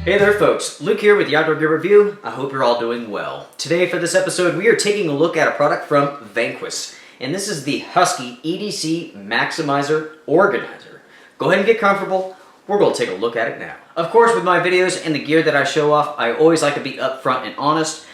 Hey there folks, Luke here with the Outdoor Gear Review. I hope you're all doing well. Today for this episode we are taking a look at a product from VANQUEST, and this is the Husky EDC Maximizer Organizer. Go ahead and get comfortable, we're going to take a look at it now. Of course, with my videos and the gear that I show off, I always like to be upfront and honest.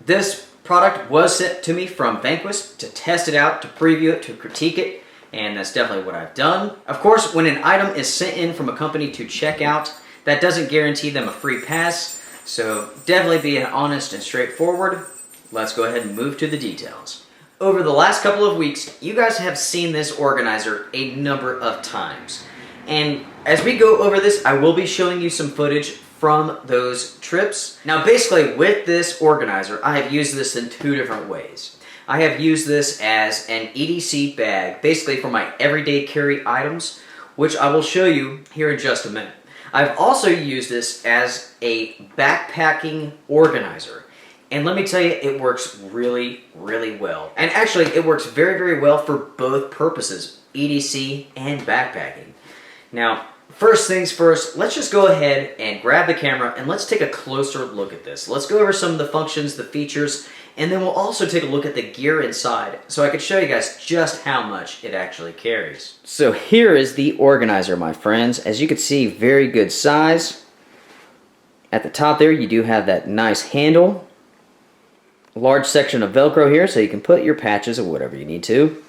This product was sent to me from VANQUEST to test it out, to preview it, to critique it, and that's definitely what I've done. Of course, when an item is sent in from a company to check out, that doesn't guarantee them a free pass, so definitely be honest and straightforward. Let's go ahead and move to the details. Over the last couple of weeks, you guys have seen this organizer a number of times. And as we go over this, I will be showing you some footage from those trips. Now basically with this organizer, I have used this in two different ways. I have used this as an EDC bag, basically for my everyday carry items, which I will show you here in just a minute. I've also used this as a backpacking organizer. And let me tell you, it works really, really well. And actually, it works very, very well for both purposes, EDC and backpacking. Now, first things first, let's just go ahead and grab the camera and let's take a closer look at this. Let's go over some of the functions, the features, and then we'll also take a look at the gear inside so I can show you guys just how much it actually carries. So here is the organizer, my friends. As you can see, very good size. At the top there, you do have that nice handle. A large section of Velcro here so you can put your patches or whatever you need to.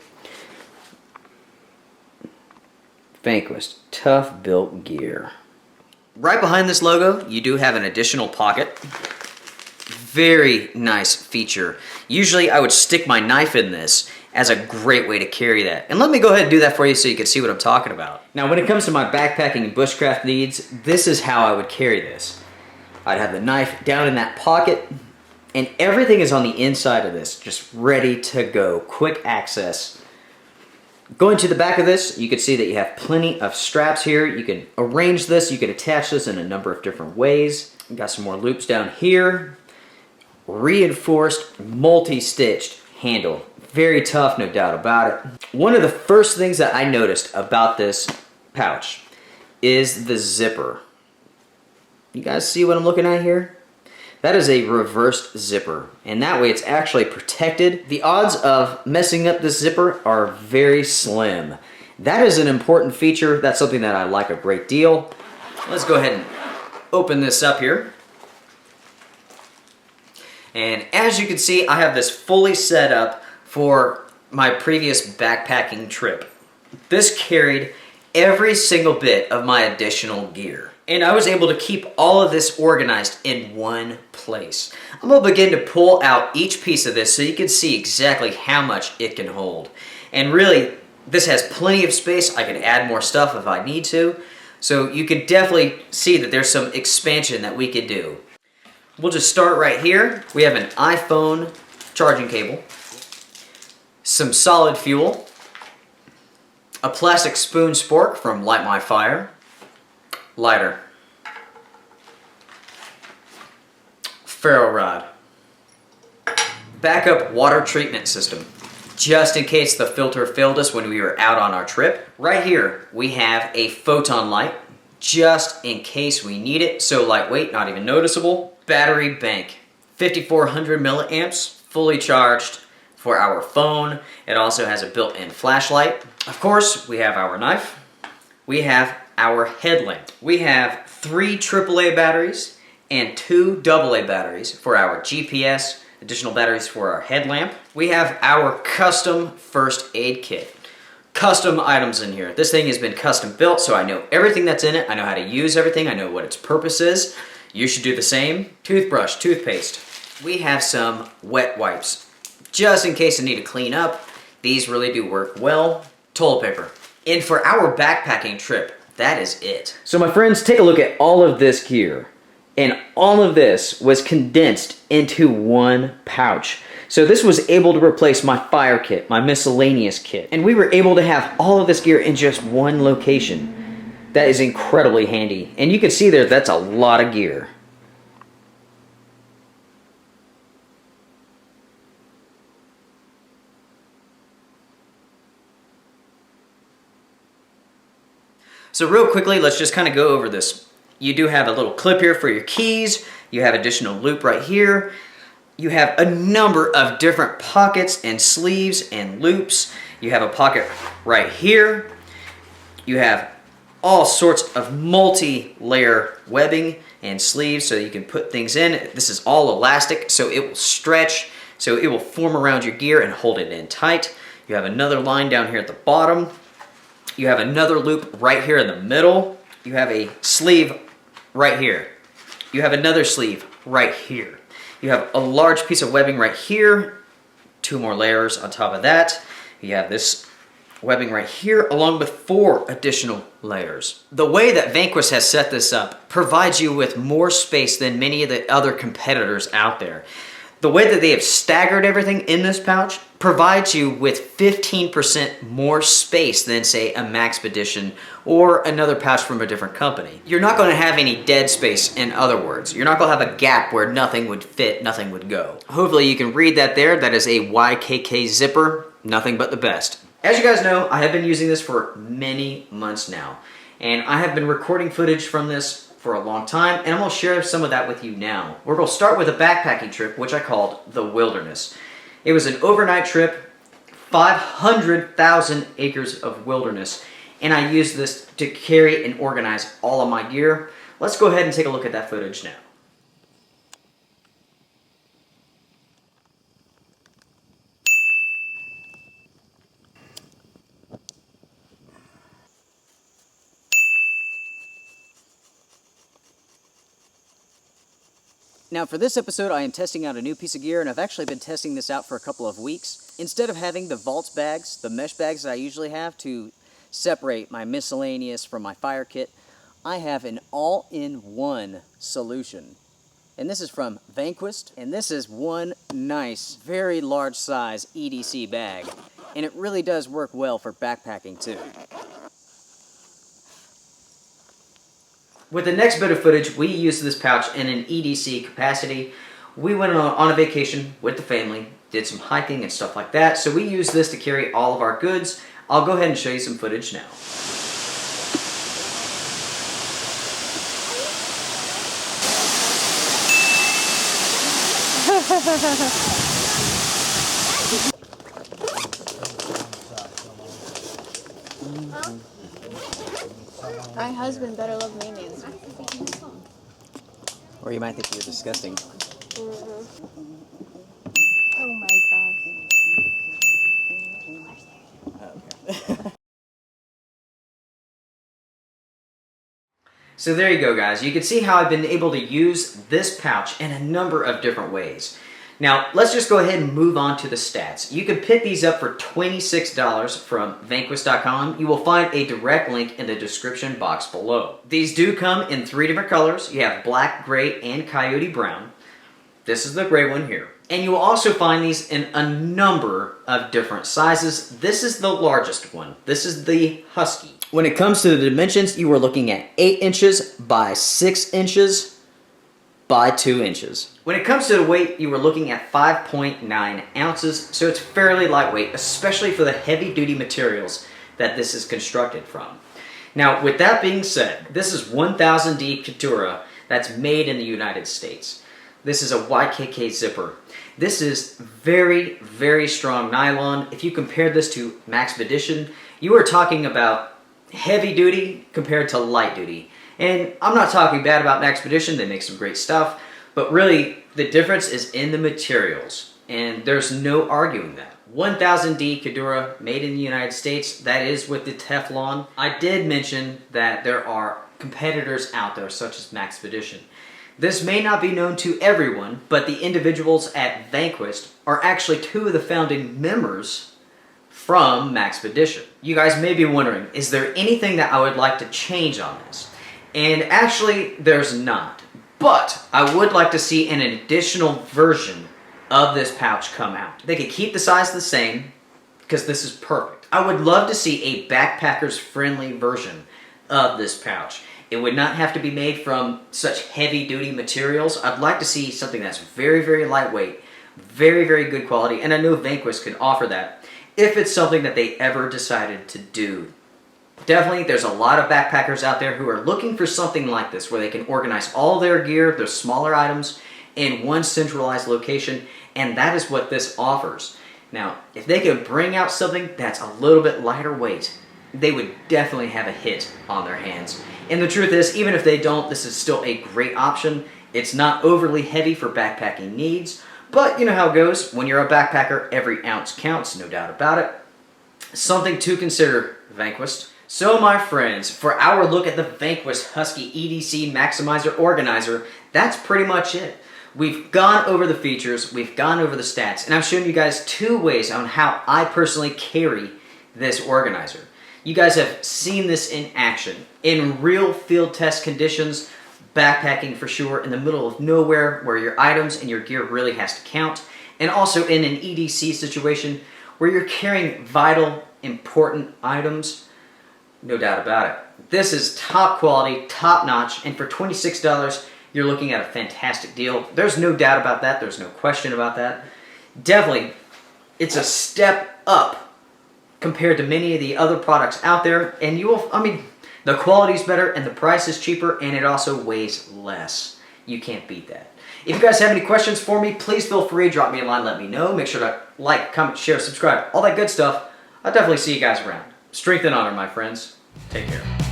VANQUEST, tough built gear. Right behind this logo, you do have an additional pocket. Very nice feature. Usually I would stick my knife in this as a great way to carry that. And let me go ahead and do that for you so you can see what I'm talking about. Now when it comes to my backpacking and bushcraft needs, this is how I would carry this. I'd have the knife down in that pocket and everything is on the inside of this, just ready to go. Quick access. Going to the back of this, you can see that you have plenty of straps here. You can arrange this, you can attach this in a number of different ways. You've got some more loops down here. Reinforced, multi-stitched handle. Very tough, no doubt about it. One of the first things that I noticed about this pouch is the zipper. You guys see what I'm looking at here? That is a reversed zipper, and that way it's actually protected. The odds of messing up this zipper are very slim. That is an important feature. That's something that I like a great deal. Let's go ahead and open this up here. And as you can see, I have this fully set up for my previous backpacking trip. This carried every single bit of my additional gear. And I was able to keep all of this organized in one place. I'm going to begin to pull out each piece of this so you can see exactly how much it can hold. And really, this has plenty of space. I can add more stuff if I need to. So you can definitely see that there's some expansion that we could do. We'll just start right here. We have an iPhone charging cable, some solid fuel, a plastic spoon spork from Light My Fire, lighter, ferro rod, backup water treatment system, just in case the filter failed us when we were out on our trip. Right here, we have a photon light, just in case we need it, so lightweight, not even noticeable. Battery bank, 5400 milliamps, fully charged for our phone. It also has a built-in flashlight. Of course, we have our knife. We have our headlamp. We have 3 AAA batteries and 2 AA batteries for our GPS, additional batteries for our headlamp. We have our custom first aid kit. Custom items in here. This thing has been custom built, so I know everything that's in it. I know how to use everything. I know what its purpose is. You should do the same. Toothbrush, toothpaste. We have some wet wipes, just in case I need to clean up. These really do work well. Toilet paper. And for our backpacking trip, that is it. So my friends, take a look at all of this gear. And all of this was condensed into one pouch. So this was able to replace my fire kit, my miscellaneous kit. And we were able to have all of this gear in just one location. That is incredibly handy. And you can see there, that's a lot of gear. So real quickly, let's just kind of go over this. You do have a little clip here for your keys. You have additional loop right here. You have a number of different pockets and sleeves and loops. You have a pocket right here. You have all sorts of multi-layer webbing and sleeves so you can put things in. This is all elastic, so it will stretch, so it will form around your gear and hold it in tight. You have another line down here at the bottom. You have another loop right here in the middle. You have a sleeve right here. You have another sleeve right here. You have a large piece of webbing right here. 2 more layers on top of that. You have this webbing right here along with 4 additional layers. The way that VANQUEST has set this up provides you with more space than many of the other competitors out there. The way that they have staggered everything in this pouch provides you with 15% more space than, say, a Maxpedition or another pouch from a different company. You're not going to have any dead space, in other words. You're not going to have a gap where nothing would fit, nothing would go. Hopefully you can read that there. That is a YKK zipper, nothing but the best. As you guys know, I have been using this for many months now, and I have been recording footage from this for a long time, and I'm going to share some of that with you now. We're going to start with a backpacking trip, which I called the Wilderness. It was an overnight trip, 500,000 acres of wilderness, and I used this to carry and organize all of my gear. Let's go ahead and take a look at that footage now. Now for this episode, I am testing out a new piece of gear, and I've actually been testing this out for a couple of weeks. Instead of having the vault bags, the mesh bags that I usually have to separate my miscellaneous from my fire kit, I have an all-in-one solution. And this is from VANQUEST, and this is one nice, very large size EDC bag. And it really does work well for backpacking too. With the next bit of footage, we used this pouch in an EDC capacity. We went on a vacation with the family, did some hiking and stuff like that, so we used this to carry all of our goods. I'll go ahead and show you some footage now. My husband better love mayonnaise. Or you might think you're disgusting. Oh my god. Okay. So there you go, guys. You can see how I've been able to use this pouch in a number of different ways. Now, let's just go ahead and move on to the stats. You can pick these up for $26 from vanquest.com. You will find a direct link in the description box below. These do come in 3 different colors. You have black, gray, and coyote brown. This is the gray one here. And you will also find these in a number of different sizes. This is the largest one. This is the Husky. When it comes to the dimensions, you are looking at 8 inches by 6 inches by 2 inches. When it comes to the weight, you are looking at 5.9 ounces, so it's fairly lightweight, especially for the heavy-duty materials that this is constructed from. Now, with that being said, this is 1000D Cordura that's made in the United States. This is a YKK zipper. This is very, very strong nylon. If you compare this to Maxpedition, you are talking about heavy duty compared to light duty. And I'm not talking bad about Maxpedition, they make some great stuff, but really the difference is in the materials, and there's no arguing that. 1000D Cordura, made in the United States, that is with the Teflon. I did mention that there are competitors out there such as Maxpedition. This may not be known to everyone, but the individuals at VANQUEST are actually 2 of the founding members from Maxpedition. You guys may be wondering, is there anything that I would like to change on this? And actually, there's not. But I would like to see an additional version of this pouch come out. They could keep the size the same, because this is perfect. I would love to see a backpacker's friendly version of this pouch. It would not have to be made from such heavy-duty materials. I'd like to see something that's very, very lightweight, very, very good quality, and I know VANQUEST can offer that if it's something that they ever decided to do. Definitely, there's a lot of backpackers out there who are looking for something like this where they can organize all their gear, their smaller items, in one centralized location, and that is what this offers. Now, if they could bring out something that's a little bit lighter weight, they would definitely have a hit on their hands. And the truth is, even if they don't, this is still a great option. It's not overly heavy for backpacking needs, but you know how it goes. When you're a backpacker, every ounce counts, no doubt about it. Something to consider, Vanquest. So my friends, for our look at the VANQUEST Husky EDC Maximizer Organizer, that's pretty much it. We've gone over the features, we've gone over the stats, and I've shown you guys two ways on how I personally carry this organizer. You guys have seen this in action, in real field test conditions, backpacking for sure, in the middle of nowhere where your items and your gear really has to count, and also in an EDC situation where you're carrying vital, important items. No doubt about it. This is top quality, top notch, and for $26, you're looking at a fantastic deal. There's no doubt about that. There's no question about that. Definitely, it's a step up compared to many of the other products out there, and you will, the quality's better and the price is cheaper, and it also weighs less. You can't beat that. If you guys have any questions for me, please feel free, drop me a line, let me know. Make sure to like, comment, share, subscribe, all that good stuff. I'll definitely see you guys around. Strength and honor, my friends. Take care.